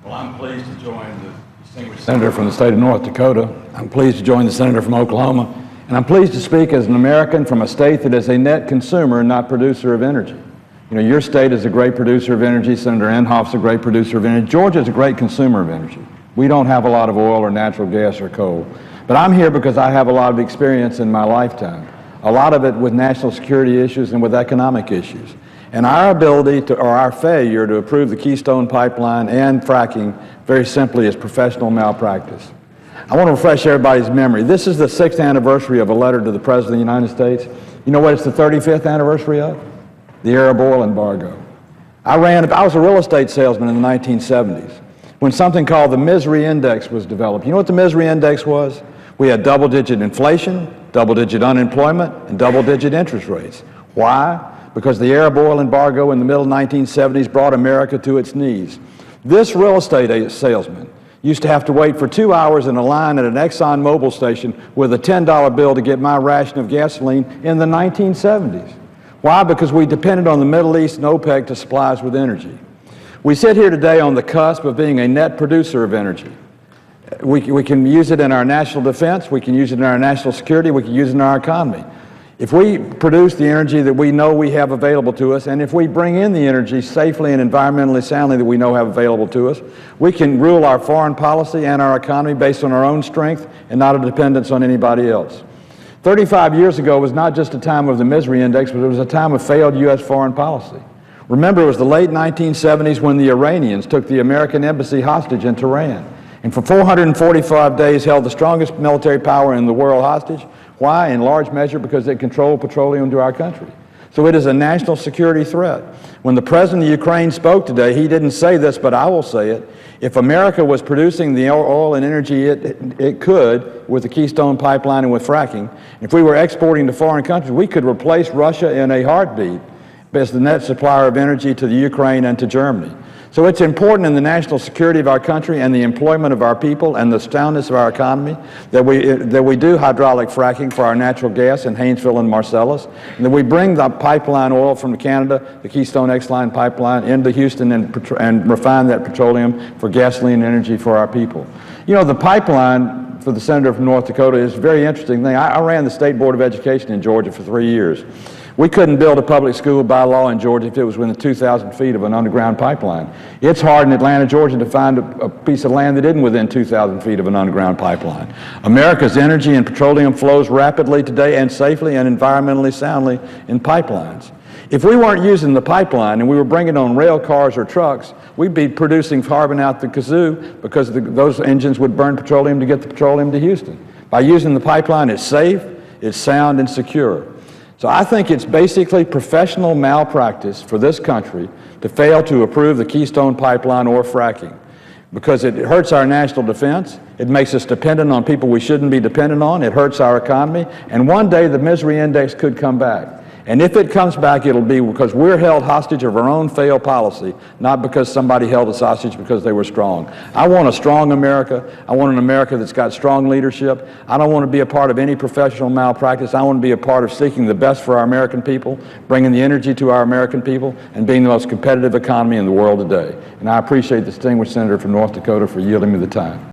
Well, I'm pleased to join the distinguished senator from the state of North Dakota. I'm pleased to join the senator from Oklahoma. And I'm pleased to speak as an American from a state that is a net consumer and not producer of energy. You know, your state is a great producer of energy. Senator Inhofe's a great producer of energy. Georgia's a great consumer of energy. We don't have a lot of oil or natural gas or coal. But I'm here because I have a lot of experience in my lifetime, a lot of it with national security issues and with economic issues. And our ability to, or our failure to approve the Keystone pipeline and fracking, very simply, is professional malpractice. I want to refresh everybody's memory. This is the 6th anniversary of a letter to the President of the United States. You know what it's the 35th anniversary of? The Arab oil embargo. I was a real estate salesman in the 1970s when something called the misery index was developed. You know what the misery index was? We had double-digit inflation, double-digit unemployment, and double-digit interest rates. Why? Because the Arab oil embargo in the middle 1970s brought America to its knees. This real estate salesman used to have to wait for 2 hours in a line at an Exxon Mobil station with a $10 bill to get my ration of gasoline in the 1970s. Why? Because we depended on the Middle East and OPEC to supply us with energy. We sit here today on the cusp of being a net producer of energy. We can use it in our national defense, we can use it in our national security, we can use it in our economy. If we produce the energy that we know we have available to us, and if we bring in the energy safely and environmentally soundly that we know have available to us, we can rule our foreign policy and our economy based on our own strength and not a dependence on anybody else. 35 years ago was not just a time of the misery index, but it was a time of failed U.S. foreign policy. Remember, it was the late 1970s when the Iranians took the American embassy hostage in Tehran, and for 445 days held the strongest military power in the world hostage. Why? In large measure because they control petroleum to our country. So it is a national security threat. When the President of Ukraine spoke today, he didn't say this, but I will say it. If America was producing the oil and energy it could with the Keystone pipeline and with fracking, if we were exporting to foreign countries, we could replace Russia in a heartbeat as the net supplier of energy to the Ukraine and to Germany. So it's important in the national security of our country and the employment of our people and the soundness of our economy that we do hydraulic fracking for our natural gas in Haynesville and Marcellus, and that we bring the pipeline oil from Canada, the Keystone X-line pipeline, into Houston and refine that petroleum for gasoline energy for our people. You know, the pipeline for the senator from North Dakota is a very interesting thing. I ran the State Board of Education in Georgia for 3 years. We couldn't build a public school by law in Georgia if it was within 2,000 feet of an underground pipeline. It's hard in Atlanta, Georgia to find a piece of land that isn't within 2,000 feet of an underground pipeline. America's energy and petroleum flows rapidly today and safely and environmentally soundly in pipelines. If we weren't using the pipeline and we were bringing on rail cars or trucks, we'd be producing carbon out the kazoo because those engines would burn petroleum to get the petroleum to Houston. By using the pipeline, it's safe, it's sound, and secure. So I think it's basically professional malpractice for this country to fail to approve the Keystone pipeline or fracking, because it hurts our national defense, it makes us dependent on people we shouldn't be dependent on, it hurts our economy, and one day the misery index could come back. And if it comes back, it'll be because we're held hostage of our own failed policy, not because somebody held us hostage because they were strong. I want a strong America. I want an America that's got strong leadership. I don't want to be a part of any professional malpractice. I want to be a part of seeking the best for our American people, bringing the energy to our American people, and being the most competitive economy in the world today. And I appreciate the distinguished senator from North Dakota for yielding me the time.